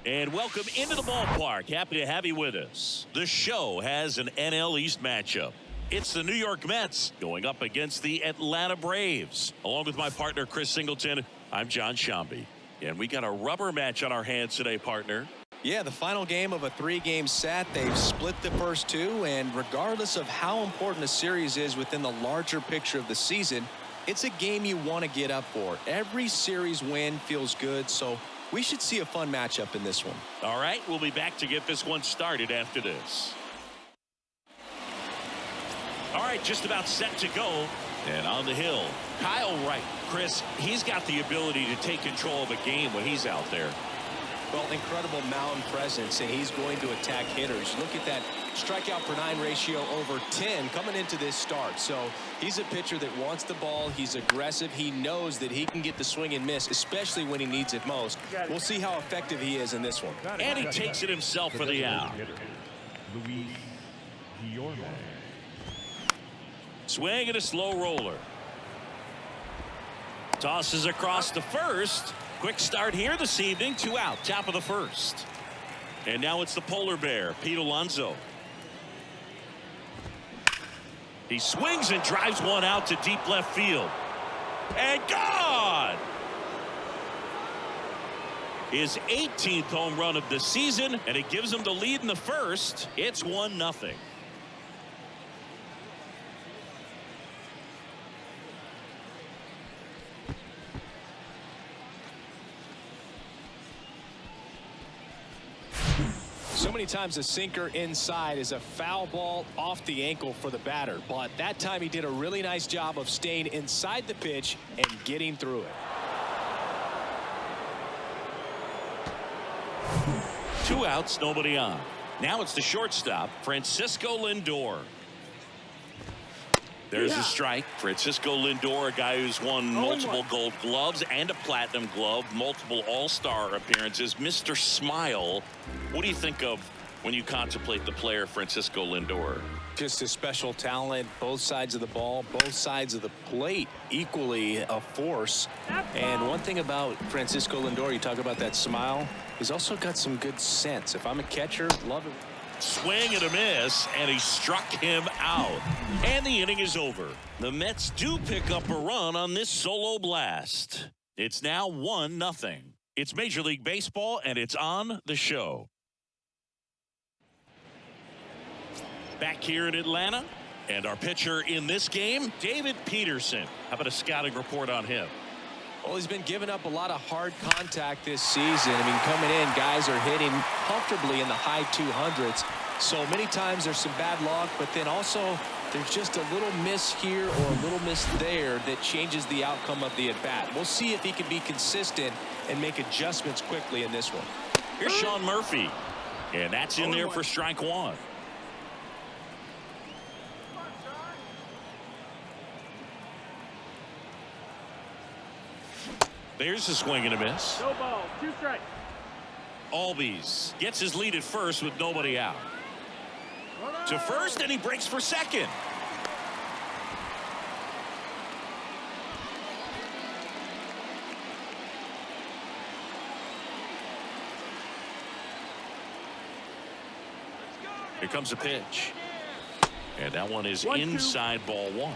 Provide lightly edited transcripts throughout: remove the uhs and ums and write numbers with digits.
And welcome into the ballpark. Happy to have you with us. The show has an NL East matchup. It's the New York Mets going up against the Atlanta Braves. Along with my partner, Chris Singleton, I'm John Shambi. And we got a rubber match on our hands today, partner. Yeah, the final game of a 3-game set. They've split the first two, and regardless of how important a series is within the larger picture of the season, it's a game you want to get up for. Every series win feels good, so we should see a fun matchup in this one. All right, we'll be back to get this one started after this. All right, just about set to go. And on the hill, Kyle Wright. Chris, he's got the ability to take control of a game when he's out there. Well, incredible mound presence, and he's going to attack hitters. Look at that strikeout per 9 ratio over 10 coming into this start. So he's a pitcher that wants the ball. He's aggressive. He knows that he can get the swing and miss, especially when he needs it most. We'll see how effective he is in this one. And he takes it himself for the out. Swing and a slow roller. Tosses across to first. Quick start here this evening. 2 out, top of the first. And now it's the polar bear, Pete Alonso. He swings and drives one out to deep left field. And gone! His 18th home run of the season, and it gives him the lead in the first. It's 1-0. So many times a sinker inside is a foul ball off the ankle for the batter, but that time he did a really nice job of staying inside the pitch and getting through it. 2 outs, nobody on. Now it's the shortstop, Francisco Lindor. There's a strike. Francisco Lindor, a guy who's won multiple gold gloves and a platinum glove, multiple all-star appearances. Mr. Smile. What do you think of when you contemplate the player Francisco Lindor? Just a special talent, both sides of the ball, both sides of the plate, equally a force. And one thing about Francisco Lindor, you talk about that smile, he's also got some good sense. If I'm a catcher, love it. Swing and a miss, and he struck him out. And the inning is over. The Mets do pick up a run on this solo blast. It's now 1-0. It's Major League Baseball, and it's on the show. Back here in Atlanta, and our pitcher in this game, David Peterson. How about a scouting report on him? Well, he's been giving up a lot of hard contact this season. I mean, coming in, guys are hitting comfortably in the high 200s. So many times there's some bad luck, but then also there's just a little miss here or a little miss there that changes the outcome of the at-bat. We'll see if he can be consistent and make adjustments quickly in this one. Here's Sean Murphy, and that's in there for strike 1. There's a swing and a miss. No ball, 2 strikes. Albies gets his lead at first with nobody out. To first, and he breaks for second. Here comes a pitch. And that one is inside ball 1.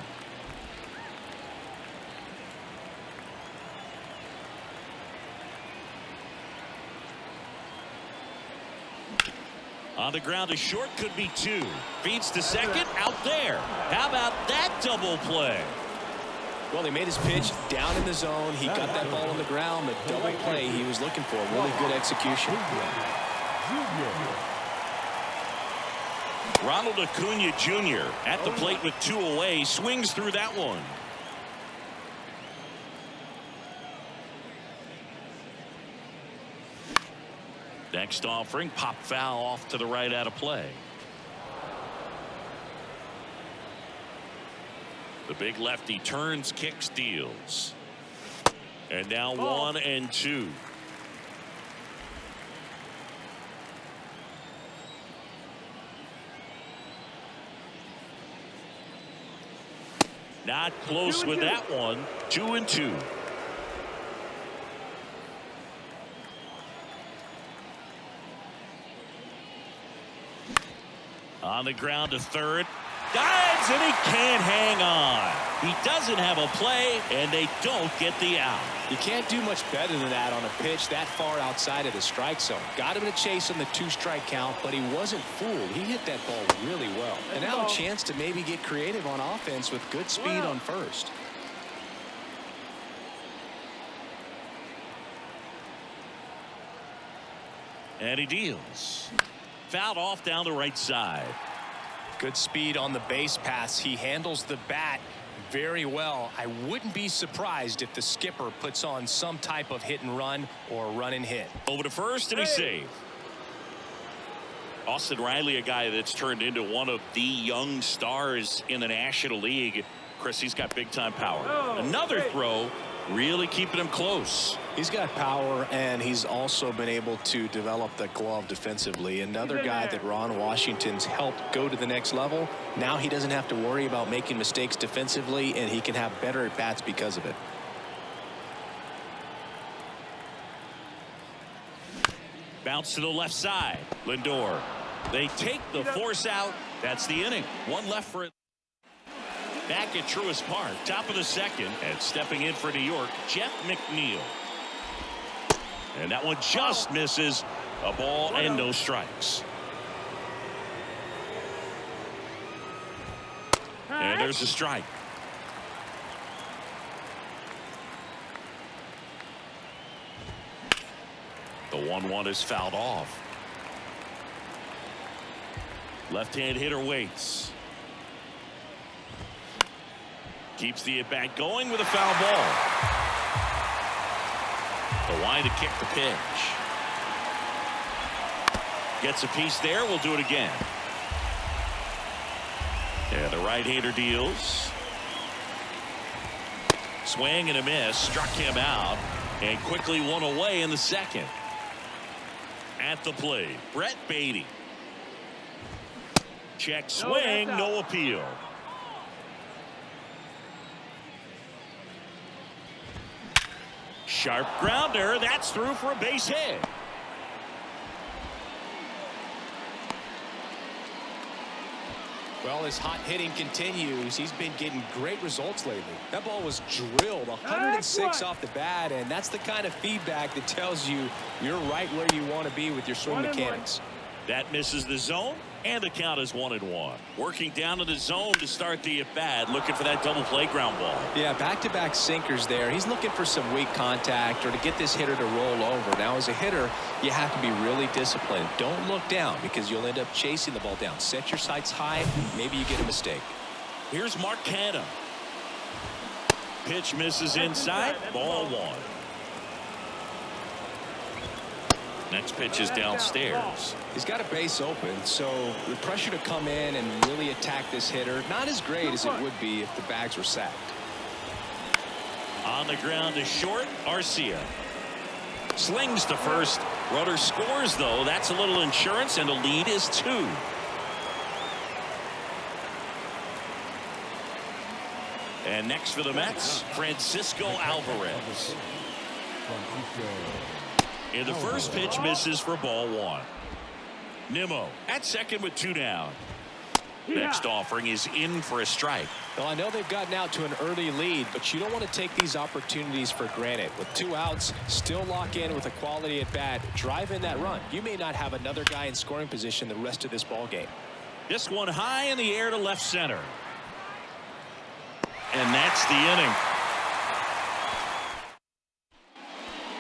On the ground to short, could be 2. Feeds to second, out there. How about that double play? Well, he made his pitch down in the zone. He got that ball on the ground. The double play he was looking for. Really good execution. Ronald Acuna Jr. at the plate with 2 away. Swings through that one. Next offering, pop foul off to the right out of play. The big lefty turns, kicks, deals. And now 1-2. Not close with that one. 2-2. On the ground to third. Dives, and he can't hang on. He doesn't have a play, and they don't get the out. You can't do much better than that on a pitch that far outside of the strike zone. Got him to chase on the 2-strike count, but he wasn't fooled. He hit that ball really well. And now a chance to maybe get creative on offense with good speed on first. And he deals. Fouled off down the right side. Good speed on the base pass. He handles the bat very well. I wouldn't be surprised if the skipper puts on some type of hit and run or run and hit. Over to first, and he's saved. Austin Riley, a guy that's turned into one of the young stars in the National League. Chris, he's got big-time power. Another throw, really keeping him close. He's got power, and he's also been able to develop the glove defensively. Another guy that Ron Washington's helped go to the next level. Now he doesn't have to worry about making mistakes defensively, and he can have better at-bats because of it. Bounce to the left side. Lindor. They take the force out. That's the inning. One left for it. Back at Truist Park, top of the second, and stepping in for New York, Jeff McNeil. And that one just misses. A ball and no strikes. And there's a strike. The 1-1 is fouled off. Left-hand hitter waits. Keeps the at-bat going with a foul ball. The line to kick the pitch. Gets a piece there. We'll do it again. And the right-hander deals. Swing and a miss. Struck him out. And quickly one away in the second. At the plate, Brett Beatty. Check swing, no appeal. Sharp grounder. That's through for a base hit. Well, his hot hitting continues. He's been getting great results lately. That ball was drilled 106 off the bat, and that's the kind of feedback that tells you you're right where you want to be with your swing mechanics. That misses the zone, and the count is 1-1. Working down to the zone to start the at-bat, looking for that double play ground ball. Yeah, back-to-back sinkers there. He's looking for some weak contact or to get this hitter to roll over. Now, as a hitter, you have to be really disciplined. Don't look down because you'll end up chasing the ball down. Set your sights high. Maybe you get a mistake. Here's Mark Canha. Pitch misses inside. Ball 1. Next pitch is downstairs. He's got a base open, so the pressure to come in and really attack this hitter, not as great as it would be if the bags were sacked. On the ground to short, Arcia. Slings to first. Runner scores, though. That's a little insurance, and the lead is 2. And next for the Mets, Francisco Alvarez. And the first pitch misses for ball 1. Nimmo at second with 2 down. Next offering is in for a strike. Well, I know they've gotten out to an early lead, but you don't want to take these opportunities for granted. With 2 outs, still lock in with a quality at bat, drive in that run. You may not have another guy in scoring position the rest of this ball game. This one high in the air to left center. And that's the inning.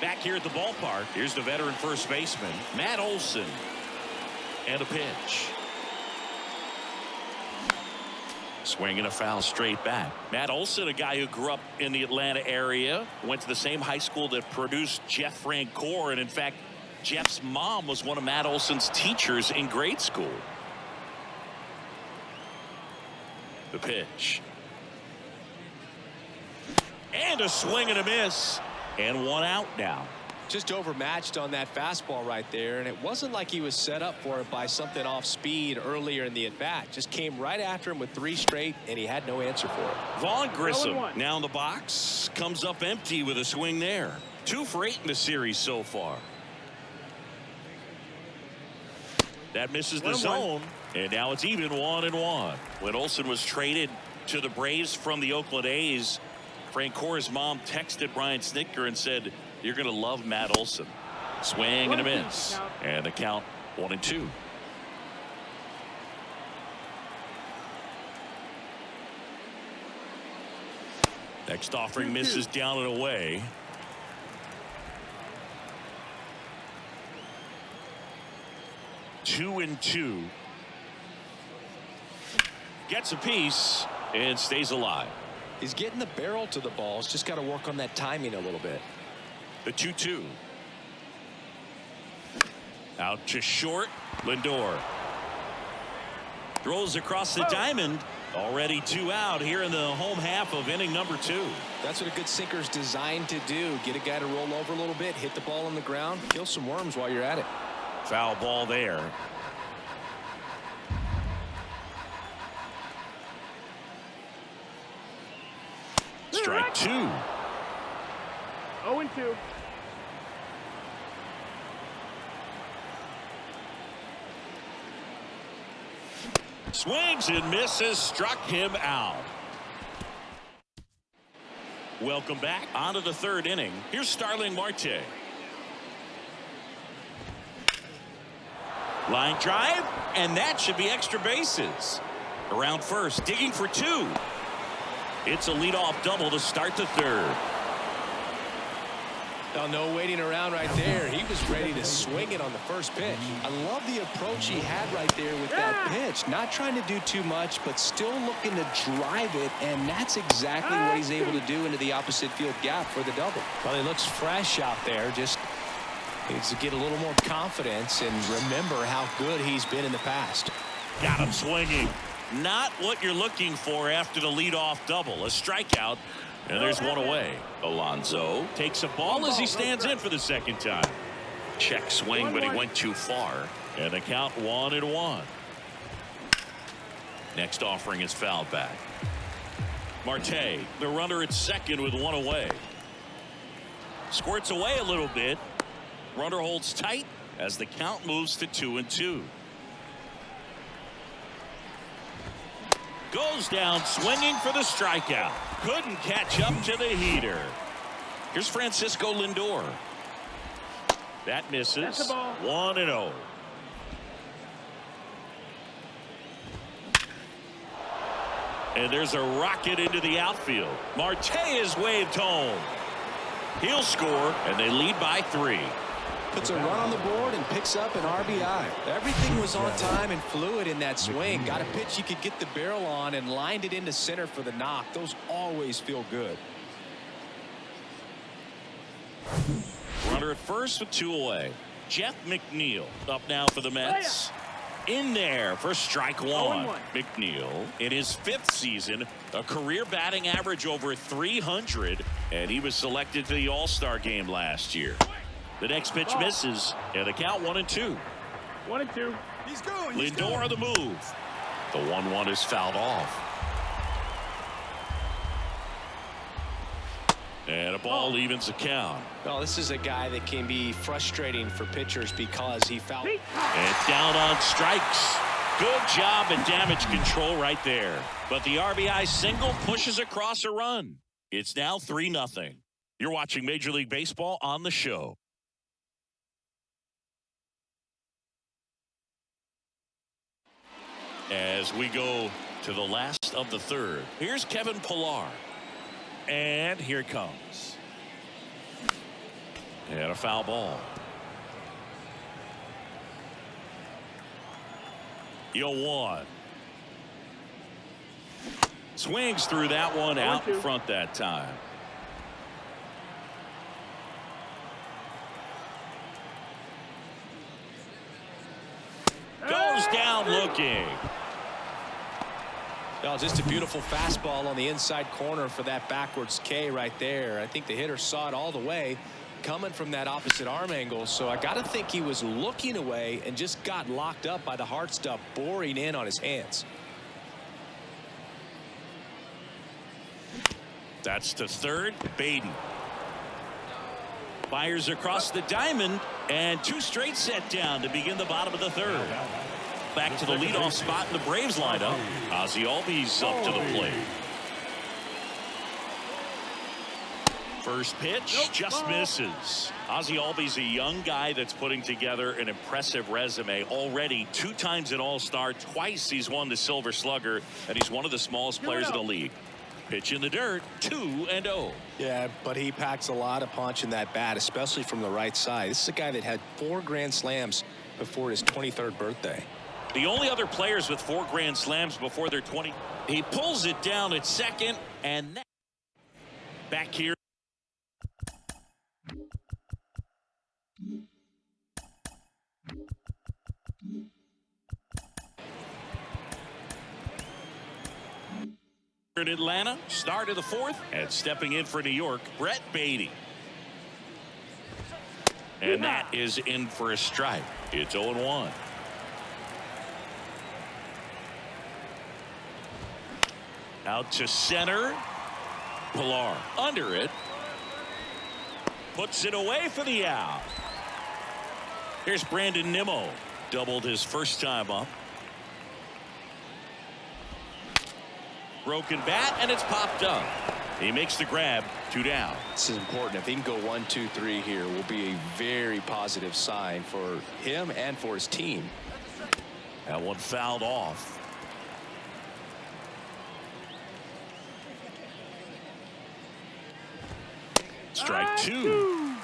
Back here at the ballpark, here's the veteran first baseman, Matt Olson. And a pitch. Swing and a foul straight back. Matt Olson, a guy who grew up in the Atlanta area, went to the same high school that produced Jeff Francoeur, and in fact, Jeff's mom was one of Matt Olson's teachers in grade school. The pitch. And a swing and a miss. And 1 out now. Just overmatched on that fastball right there, and it wasn't like he was set up for it by something off speed earlier in the at-bat. Just came right after him with 3 straight, and he had no answer for it. Vaughn Grissom now in the box, comes up empty with a swing there. 2 for 8 in the series so far. That misses the zone, and now it's even 1-1. When Olsen was traded to the Braves from the Oakland A's, Frank Cora's mom texted Brian Snitker and said, "You're going to love Matt Olson." Swing and a miss, and the count 1-2. Next offering misses down and away. Two and two. Gets a piece and stays alive. He's getting the barrel to the balls. Just got to work on that timing a little bit. The 2-2. Out to short. Lindor throws across the diamond. Already 2 out here in the home half of inning number 2. That's what a good sinker's designed to do. Get a guy to roll over a little bit, hit the ball on the ground, kill some worms while you're at it. Foul ball there. Strike 2. 0-2. Swings and misses. Struck him out. Welcome back onto the 3rd inning. Here's Starling Marte. Line drive, and that should be extra bases. Around first, digging for 2. It's a leadoff double to start the 3rd. Oh, no waiting around right there. He was ready to swing it on the first pitch. I love the approach he had right there with that pitch. Not trying to do too much, but still looking to drive it, and that's exactly what he's able to do into the opposite field gap for the double. Well, he looks fresh out there. Just needs to get a little more confidence and remember how good he's been in the past. Got him swinging. Not what you're looking for after the leadoff double. A strikeout. And there's one away. Alonso takes a ball as he stands in for the 2nd time. Check swing, but he went too far. And the count 1-1. Next offering is fouled back. Marte, the runner at 2nd with 1 away. Squirts away a little bit. Runner holds tight as the count moves to 2-2. Goes down swinging for the strikeout. Couldn't catch up to the heater. Here's Francisco Lindor. That misses. 1-0. And there's a rocket into the outfield. Marte is waved home. He'll score, and they lead by 3. Puts a run on the board and picks up an RBI. Everything was on time and fluid in that swing. Got a pitch you could get the barrel on and lined it into center for the knock. Those always feel good. Runner at first with 2 away. Jeff McNeil up now for the Mets. In there for strike 1. McNeil in his 5th season, a career batting average over 300, and he was selected to the All-Star game last year. The next pitch misses, and the count 1-2. 1-2. He's going. Lindor on the move. The 1-1 is fouled off. And a ball evens the count. Well, this is a guy that can be frustrating for pitchers because he fouled. And down on strikes. Good job at damage control right there. But the RBI single pushes across a run. It's now 3-0. You're watching Major League Baseball on the show. As we go to the last of the 3rd, here's Kevin Pillar. And here it comes. And a foul ball. 0-1. Swings through that one out in front that time. Goes down looking. Well, just a beautiful fastball on the inside corner for that backwards K right there. I think the hitter saw it all the way coming from that opposite arm angle. So I got to think he was looking away and just got locked up by the hard stuff boring in on his hands. That's to 3rd. Baden. Fires across the diamond, and 2 straight set down to begin the bottom of the 3rd. Back to the leadoff spot in the Braves lineup. Ozzie Albies up to the plate. First pitch just misses. Ozzie Albies, a young guy that's putting together an impressive resume. Already 2 times an All-Star, twice he's won the Silver Slugger, and he's one of the smallest players in the league. Pitch in the dirt, 2-0. Yeah, but he packs a lot of punch in that bat, especially from the right side. This is a guy that had 4 grand slams before his 23rd birthday. The only other players with 4 grand slams before their 20. He pulls it down at second, and back here. In Atlanta, start of the 4th, and stepping in for New York, Brett Beatty. And that is in for a strike. It's 0-1. Out to center. Pilar under it. Puts it away for the out. Here's Brandon Nimmo. Doubled his first time up. Broken bat, and it's popped up. He makes the grab. 2 down. This is important. If he can go 1, 2, 3 here, will be a very positive sign for him and for his team. That one fouled off. Strike 2.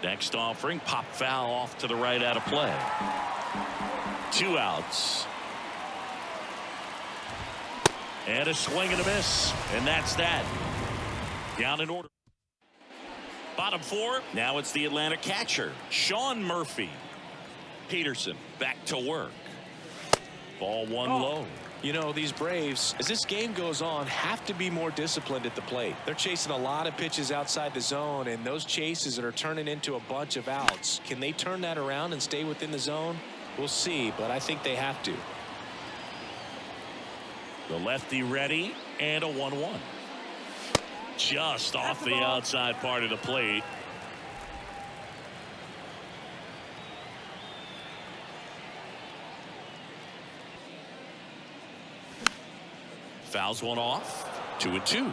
Next offering, pop foul off to the right out of play. 2 outs. And a swing and a miss. And that's that. Down in order. Bottom 4. Now it's the Atlanta catcher, Sean Murphy. Peterson back to work. Ball 1 low. You know, these Braves, as this game goes on, have to be more disciplined at the plate. They're chasing a lot of pitches outside the zone, and those chases that are turning into a bunch of outs. Can they turn that around and stay within the zone? We'll see, but I think they have to. The lefty ready, and a 1-1. Just off the outside part of the plate. Fouls one off. 2-2.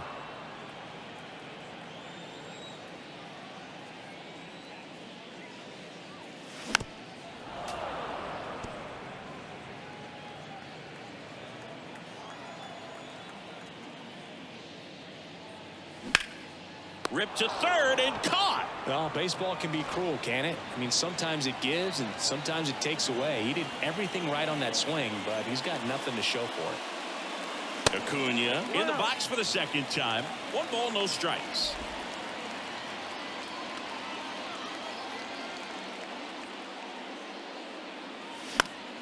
Ripped to third and caught. Well, baseball can be cruel, can it? I mean, sometimes it gives and sometimes it takes away. He did everything right on that swing, but he's got nothing to show for it. Acuna in the box for the 2nd time. 1 ball, no strikes.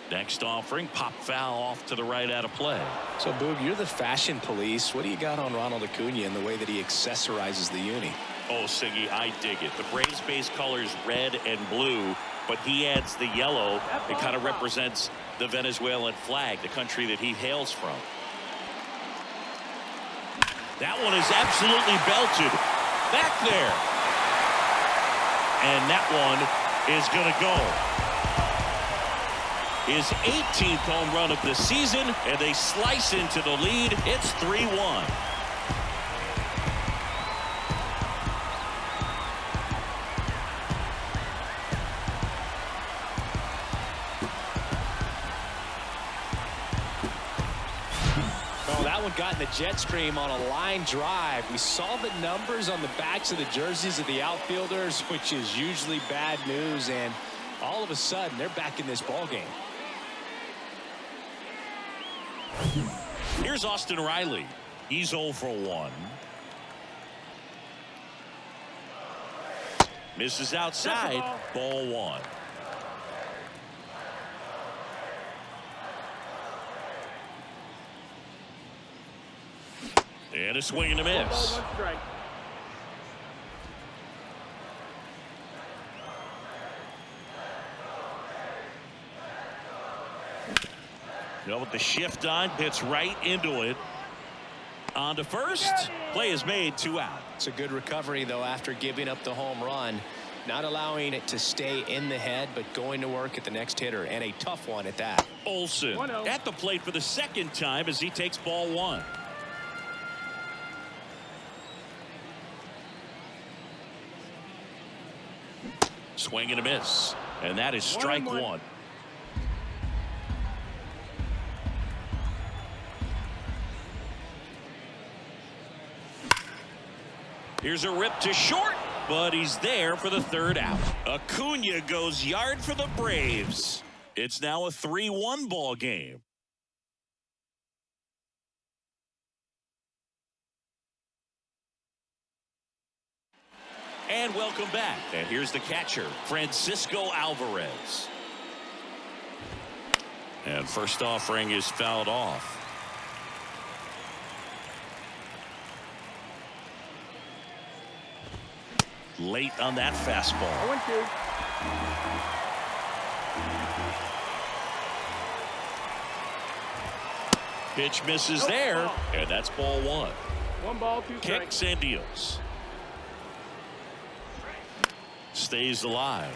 Next offering, pop foul off to the right out of play. So, Boog, you're the fashion police. What do you got on Ronald Acuna in the way that he accessorizes the uni? Oh, Siggy, I dig it. The Braves base colors red and blue, but he adds the yellow. It kind of represents the Venezuelan flag, the country that he hails from. That one is absolutely belted back there. And that one is going to go. His 18th home run of the season, and they slice into the lead. It's 3-1. Got in the jet stream on a line drive. We saw the numbers on the backs of the jerseys of the outfielders, which is usually bad news, and all of a sudden they're back in this ball game. Here's Austin Riley. He's 0 for 1. Misses outside. Ball 1. And a swing and a miss. With the shift on, hits right into it. On to first. Play is made, 2 out. It's a good recovery, though, after giving up the home run. Not allowing it to stay in the head, but going to work at the next hitter, and a tough one at that. Olsen at the plate for the second time as he takes ball 1. Swing and a miss. And that is strike 1. Here's a rip to short, but he's there for the 3rd out. Acuna goes yard for the Braves. It's now a 3-1 ball game. And welcome back. And here's the catcher, Francisco Alvarez. And first offering is fouled off. Late on that fastball. 0-2. Pitch misses there, and that's ball 1. 1 ball, 2 strikes. Kicks and deals. Stays alive.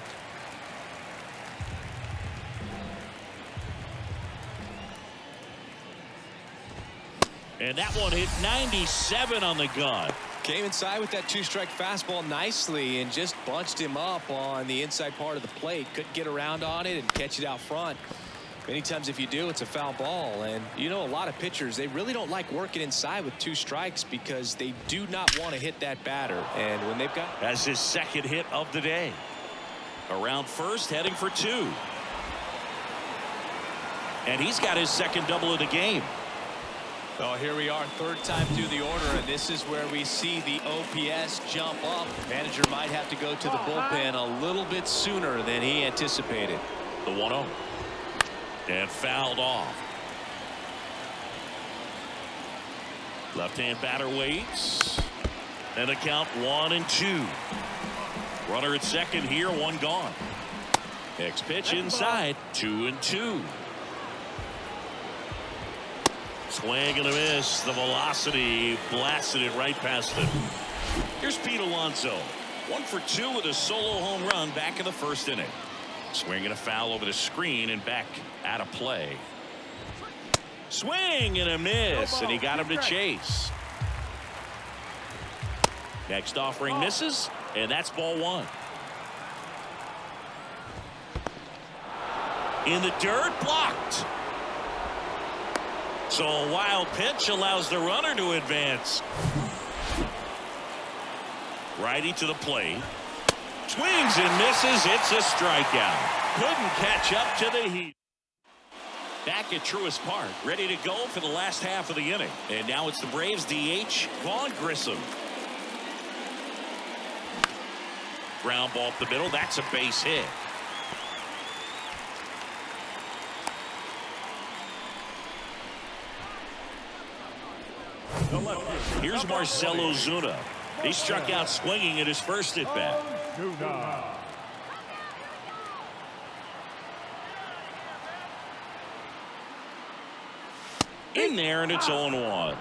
And that one hit 97 on the gun. Came inside with that 2-strike fastball nicely and just bunched him up on the inside part of the plate. Couldn't get around on it and catch it out front. Many times if you do, it's a foul ball. And you know, a lot of pitchers, they really don't like working inside with 2 strikes because they do not want to hit that batter. And when they've got... That's his 2nd hit of the day. Around first, heading for 2. And he's got his 2nd double of the game. Oh, here we are, 3rd time through the order, and this is where we see the OPS jump up. Manager might have to go to the bullpen a little bit sooner than he anticipated. The 1-0. And fouled off. Left-hand batter waits. And the count 1-2. Runner at second here, 1 gone. Next pitch inside, 2-2. Swing and a miss. The velocity blasted it right past him. Here's Pete Alonso. 1 for 2 with a solo home run back in the 1st inning. Swing and a foul over the screen and back out of play. Swing and a miss, and he got him to chase. Next offering misses, and that's ball 1. In the dirt, blocked. So a wild pitch allows the runner to advance. Righty to the plate. Swings and misses. It's a strikeout. Couldn't catch up to the heat. Back at Truist Park, ready to go for the last half of the inning. And now it's the Braves DH, Vaughn Grissom. Ground ball up the middle. That's a base hit. Here's Marcell Ozuna. He struck out swinging at his first at bat. In there, and it's 0-1.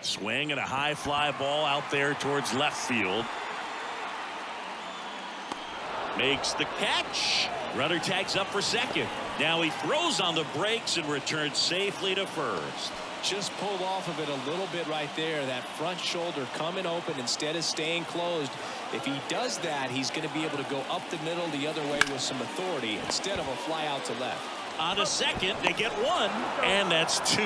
Swing and a high fly ball out there towards left field. Makes the catch. Runner tags up for second. Now he throws on the brakes and returns safely to first. Just pulled off of it a little bit right there. That front shoulder coming open instead of staying closed. If he does that, he's going to be able to go up the middle the other way with some authority instead of a fly out to left. On a second, they get 1, and that's 2.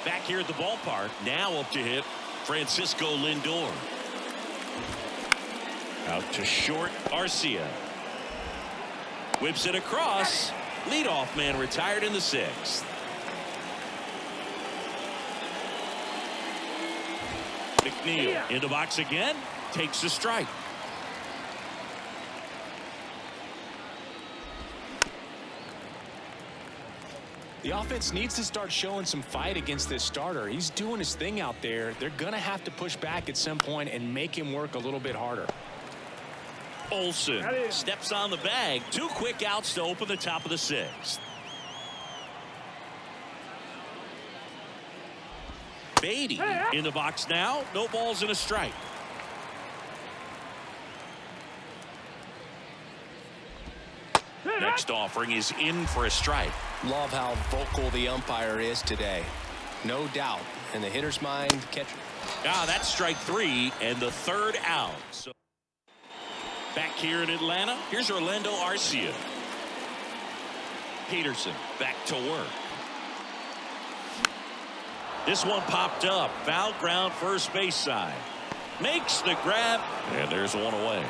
Back here at the ballpark, now up to hit Francisco Lindor. Out to short, Arcia. Whips it across. Leadoff man retired in the 6th. McNeil in the box again. Takes the strike. The offense needs to start showing some fight against this starter. He's doing his thing out there. They're going to have to push back at some point and make him work a little bit harder. Olsen steps on the bag. 2 quick outs to open the top of the 6th. Beatty in the box now. No balls and a strike. Next offering is in for a strike. Love how vocal the umpire is today. No doubt. In the hitter's mind, catcher. That's strike 3 and the 3rd out. So back here in Atlanta, here's Orlando Arcia. Peterson back to work. This one popped up. Foul ground, first base side. Makes the grab, and there's one away.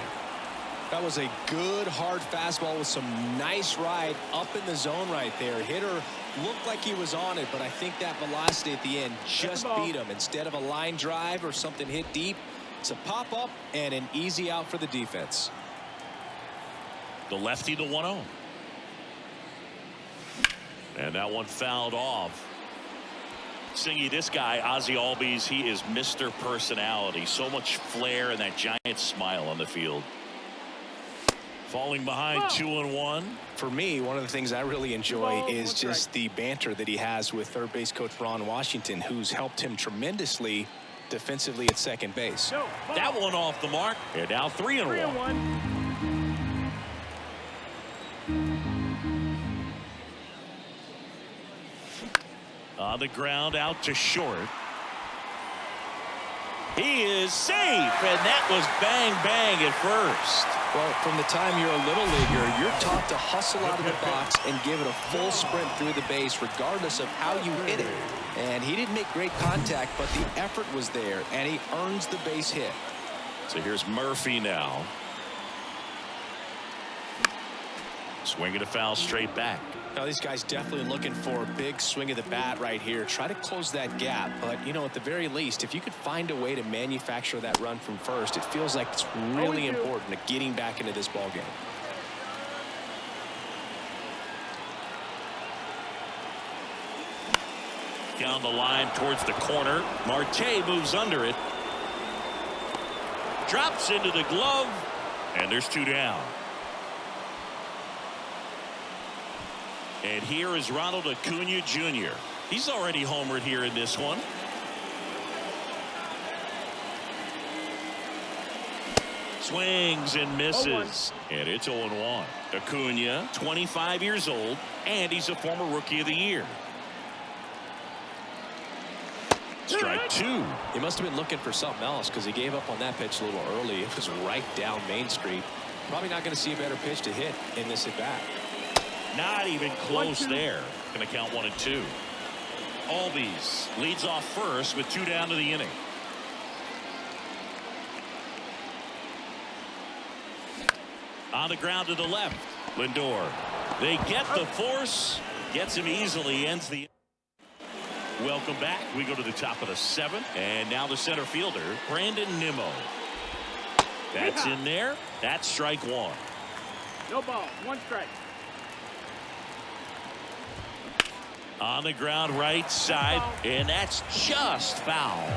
That was a good hard fastball with some nice ride up in the zone right there. Hitter looked like he was on it, but I think that velocity at the end just beat him. Instead of a line drive or something hit deep, it's a pop up and an easy out for the defense. The lefty, the 1-0. And that one fouled off. Singy, this guy, Ozzie Albies, he is Mr. Personality. So much flair and that giant smile on the field. Falling behind 2-1. For me, one of the things I really enjoy is just the banter that he has with third base coach Ron Washington, who's helped him tremendously defensively at second base. That one off the mark. And now 3-1. On the ground out to short. He is safe, and that was bang bang at first. Well, from the time you're a little leaguer, you're taught to hustle out of the box and give it a full sprint through the base regardless of how you hit it. And he didn't make great contact, but the effort was there, and he earns the base hit. So here's Murphy now. Swinging a foul straight back. Now these guys definitely looking for a big swing of the bat right here. Try to close that gap. But, you know, at the very least, if you could find a way to manufacture that run from first, it feels like it's really important to getting back into this ball game. Down the line towards the corner. Marte moves under it. Drops into the glove. And there's 2 down. And here is Ronald Acuna Jr. He's already homered here in this one. Swings and misses. And it's 0-1. Acuna, 25 years old, and he's a former Rookie of the Year. Strike 2. He must have been looking for something else because he gave up on that pitch a little early. It was right down Main Street. Probably not going to see a better pitch to hit in this at bat. Not even close there. Going to count 1 and 2. Albies leads off first with 2 down to the inning. On the ground to the left. Lindor. They get the force. Gets him easily. Ends the. Welcome back. We go to the top of the 7th. And now the center fielder, Brandon Nimmo. That's in there. That's strike 1. No ball. 1 strike. On the ground right side, and that's just foul.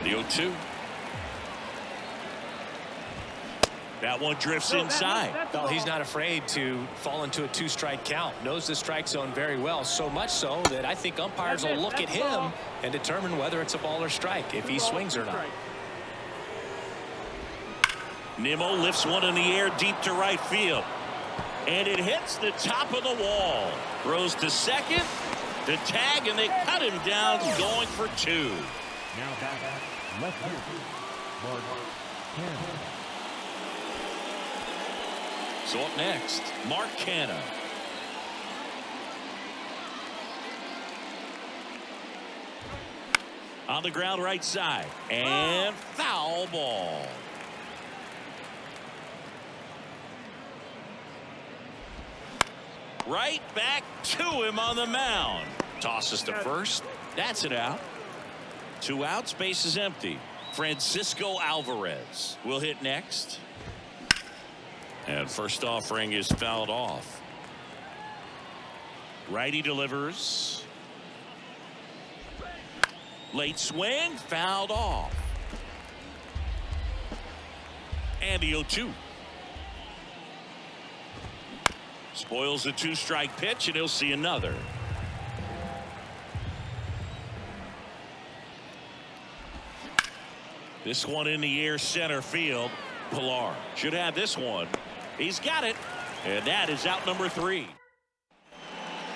The 0-2. That one drifts inside. Well, he's not afraid to fall into a 2-strike count. Knows the strike zone very well, so much so that I think umpires will look at him and determine whether it's a ball or strike, if he swings or not. Nimmo lifts one in the air deep to right field. And it hits the top of the wall. Throws to second. The tag, and they cut him down, going for 2. Now back left field. Mark Canha. So up next, Mark Canha. On the ground right side. And foul ball. Right back to him on the mound. Tosses to first. That's it out. 2 outs, base is empty. Francisco Alvarez will hit next. And first offering is fouled off. Righty delivers. Late swing, fouled off. And the 0-2. Spoils the 2-strike pitch, and he'll see another. This one in the air, center field. Pilar should have this one. He's got it, and that is out number 3.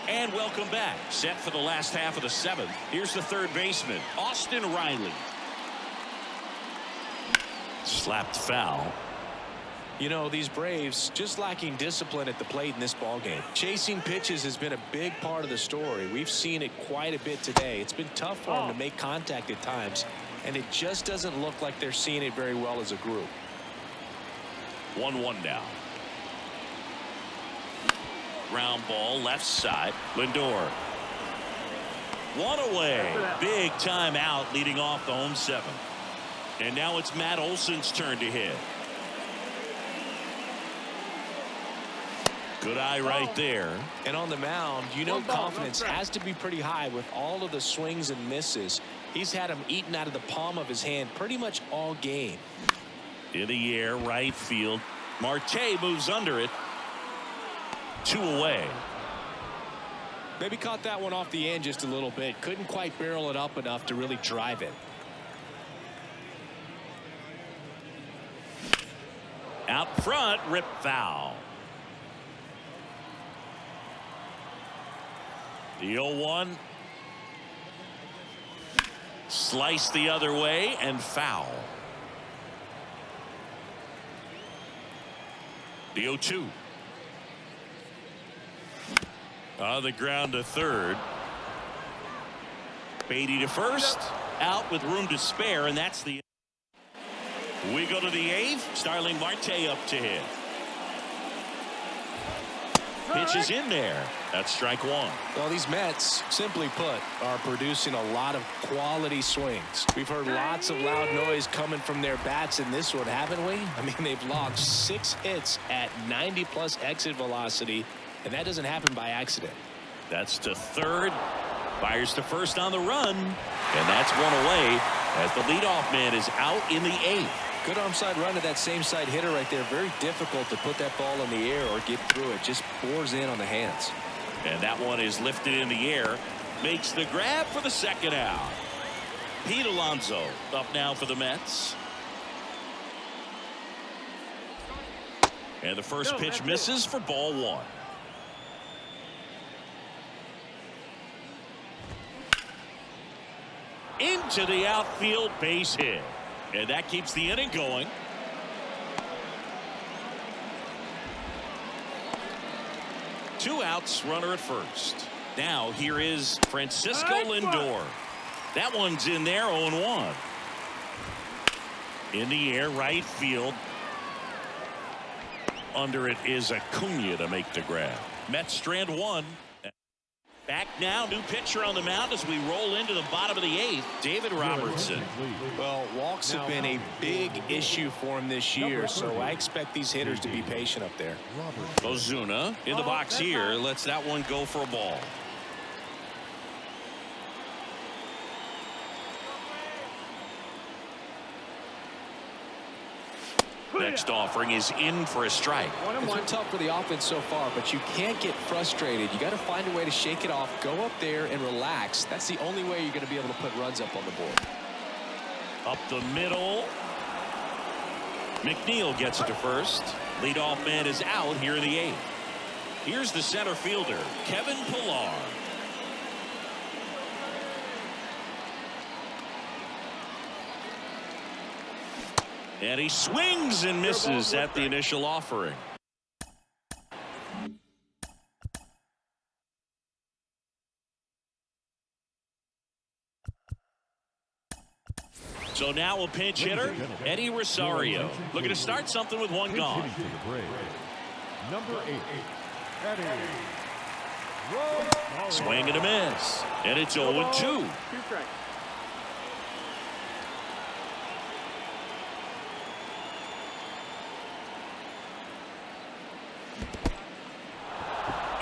And welcome back. Set for the last half of the 7th. Here's the third baseman, Austin Riley. Slapped foul. You know, these Braves just lacking discipline at the plate in this ballgame. Chasing pitches has been a big part of the story. We've seen it quite a bit today. It's been tough for them to make contact at times, and it just doesn't look like they're seeing it very well as a group. 1-1 now. Ground ball left side. Lindor. One away. Big time out leading off the home 7th. And now it's Matt Olson's turn to hit. Good eye right there. And on the mound, you know, confidence has to be pretty high with all of the swings and misses. He's had them eaten out of the palm of his hand pretty much all game. In the air, right field. Marte moves under it. 2 away. Maybe caught that one off the end just a little bit. Couldn't quite barrel it up enough to really drive it. Out front, rip foul. The 0-1. Slice the other way and foul. The 0-2. On the ground to third. Beatty to first. Out with room to spare, and that's the. We go to the 8th. Starling Marte up to hit. Pitch is in there. That's strike 1. Well, these Mets, simply put, are producing a lot of quality swings. We've heard lots of loud noise coming from their bats in this one, haven't we? I mean, they've logged 6 hits at 90+ exit velocity, and that doesn't happen by accident. That's to third. Fires to first on the run, and that's one away as the leadoff man is out in the 8th. Good arm side run to that same side hitter right there. Very difficult to put that ball in the air or get through it. Just bores in on the hands. And that one is lifted in the air. Makes the grab for the second out. Pete Alonso up now for the Mets. And the first pitch misses for ball 1. Into the outfield, base hit. And that keeps the inning going. Two outs, runner at first. Now here is Francisco Lindor. That one's in there, 0-1. In the air, right field. Under it is Acuna to make the grab. Mets strand 1. Back now, new pitcher on the mound as we roll into the bottom of the 8th, David Robertson. Well, walks have been a big issue for him this year, so I expect these hitters to be patient up there. Ozuna in the box here, lets that one go for a ball. Next offering is in for a strike. It's been tough for the offense so far, but you can't get frustrated. You got to find a way to shake it off, go up there and relax. That's the only way you're going to be able to put runs up on the board. Up the middle. McNeil gets it to first. Leadoff man is out here in the 8th. Here's the center fielder, Kevin Pilar. And he swings and misses at the initial offering. So now a pinch hitter, Eddie Rosario, looking to start something with one gone. Number 8, Eddie. Swing and a miss, and it's 0-2.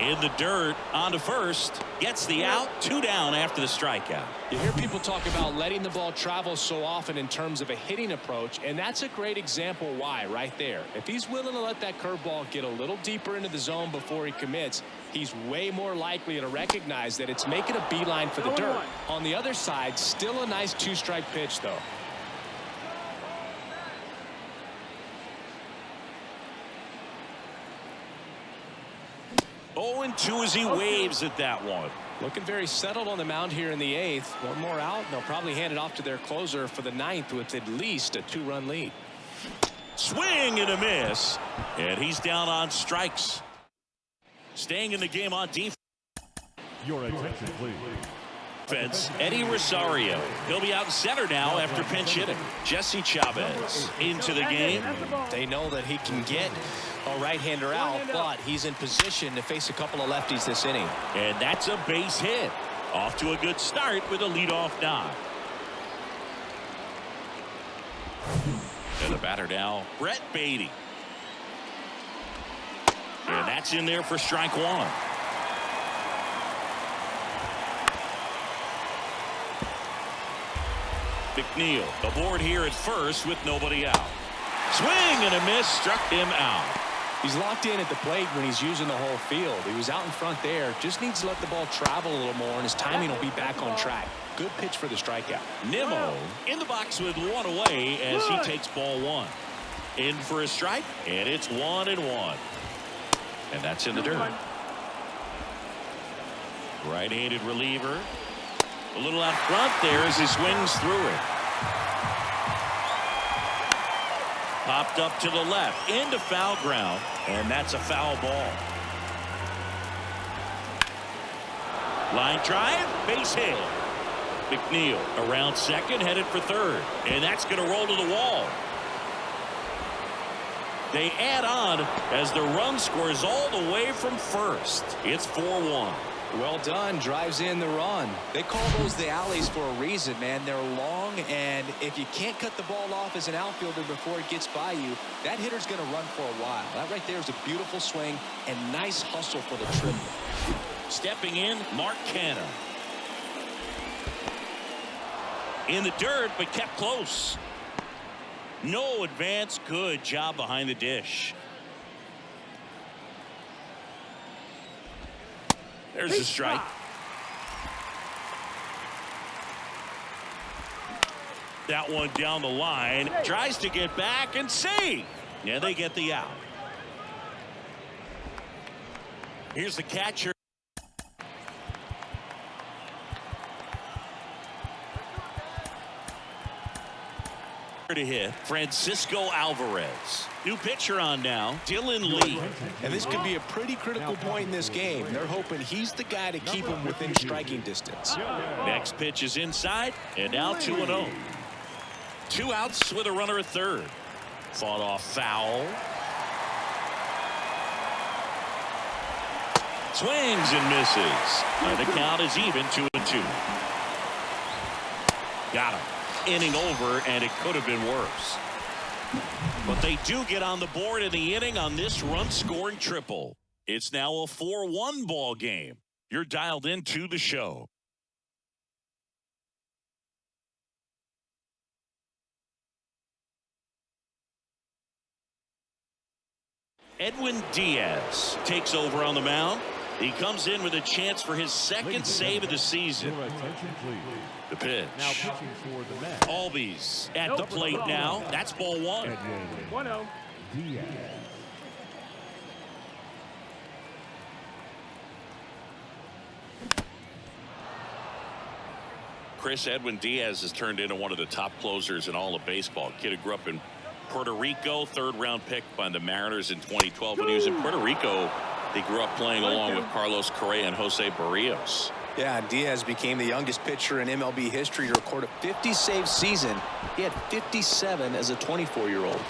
In the dirt, on to first. Gets the out. 2 down after the strikeout. You hear people talk about letting the ball travel so often in terms of a hitting approach, and that's a great example why right there. If he's willing to let that curveball get a little deeper into the zone before he commits, he's way more likely to recognize that it's making a beeline for the dirt. On the other side, still a nice 2-strike pitch, though. Oh, and 2 as he waves at that one. Looking very settled on the mound here in the 8th. One more out, and they'll probably hand it off to their closer for the 9th with at least a 2-run lead. Swing and a miss. And he's down on strikes. Staying in the game on defense. Your attention, please. Eddie Rosario. He'll be out in center now after pinch hitting. Jesse Chavez into the game. They know that he can get a right-hander out, but he's in position to face a couple of lefties this inning. And that's a base hit. Off to a good start with a leadoff knock. And the batter now, Brett Beatty. And that's in there for strike 1. McNeil aboard here at first with nobody out. Swing and a miss, struck him out. He's locked in at the plate when he's using the whole field. He was out in front there. Just needs to let the ball travel a little more, and his timing will be back on track. Good pitch for the strikeout. Nimmo in the box with 1 away as he takes ball 1. In for a strike, and it's 1-1. And that's in the dirt. Right-handed reliever. A little out front there as he swings through it. Popped up to the left into foul ground, and that's a foul ball. Line drive, base hit. McNeil around second, headed for third, and that's going to roll to the wall. They add on as the run scores all the way from first. It's 4-1. Well done. Drives in the run. They call those the alleys for a reason, man. They're long, and if you can't cut the ball off as an outfielder before it gets by you, that hitter's going to run for a while. That right there is a beautiful swing and nice hustle for the triple. Stepping in, Mark Canha. In the dirt, but kept close. No advance. Good job behind the dish. There's a strike. That one down the line. Tries to get back and save. Yeah, they get the out. Here's the catcher. To hit Francisco Alvarez. New pitcher on now, Dylan Lee. And this could be a pretty critical point in this game. They're hoping he's the guy to keep him within striking distance. Next pitch is inside, and now 2-0. 2 outs with a runner at third. Fought off foul. Swings and misses. And the count is even 2-2. Got him. Inning over, and it could have been worse. But they do get on the board in the inning on this run-scoring triple. It's now a 4-1 ball game. You're dialed into the show. Edwin Diaz takes over on the mound. He comes in with a chance for his second save of the season. The pitch. Now pitching for the Mets. Albies at the plate now. That's ball 1. 1-0. Diaz. Edwin Diaz has turned into one of the top closers in all of baseball. Kid who grew up in Puerto Rico, 3rd-round pick by the Mariners in 2012. When he was in Puerto Rico, he grew up playing along with Carlos Correa and Jose Barrios. Yeah, Diaz became the youngest pitcher in MLB history to record a 50-save season. He had 57 as a 24-year-old.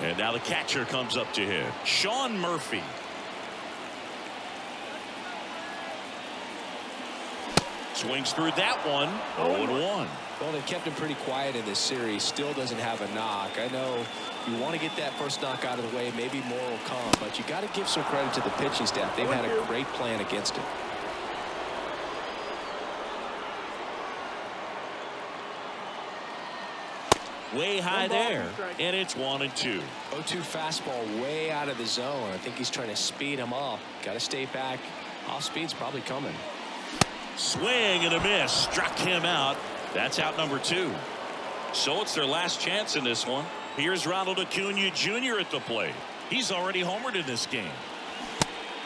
And now the catcher comes up to him, Sean Murphy. Swings through that one. 0-1. Well, they've kept him pretty quiet in this series. Still doesn't have a knock. I know you want to get that first knock out of the way. Maybe more will come, but you got to give some credit to the pitching staff. They've had a great plan against him. Way high there, and it's 1-2. 0-2 fastball way out of the zone. I think he's trying to speed him up. Got to stay back. Off speed's probably coming. Swing and a miss. Struck him out. That's out number 2. So it's their last chance in this one. Here's Ronald Acuna Jr. at the plate. He's already homered in this game.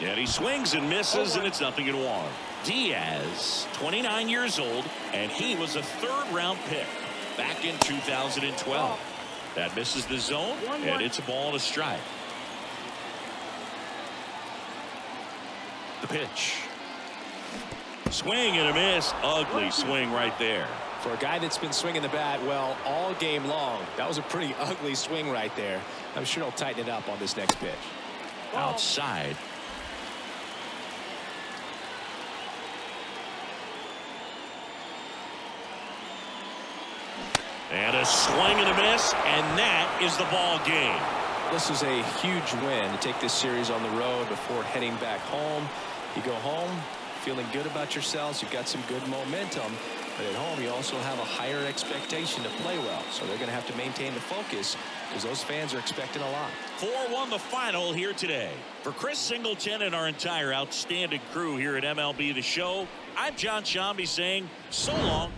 And he swings and misses, and it's 0-1. Diaz, 29 years old, and he was a third-round pick back in 2012. That misses the zone, and it's a ball and a strike. The pitch. Swing and a miss. Ugly swing right there. For a guy that's been swinging the bat, well, all game long, that was a pretty ugly swing right there. I'm sure he'll tighten it up on this next pitch. Outside. And a swing and a miss, and that is the ball game. This is a huge win to take this series on the road before heading back home. You go home feeling good about yourselves. You've got some good momentum. But at home, you also have a higher expectation to play well. So they're going to have to maintain the focus because those fans are expecting a lot. 4-1 the final here today. For Chris Singleton and our entire outstanding crew here at MLB The Show, I'm John Shambi saying so long.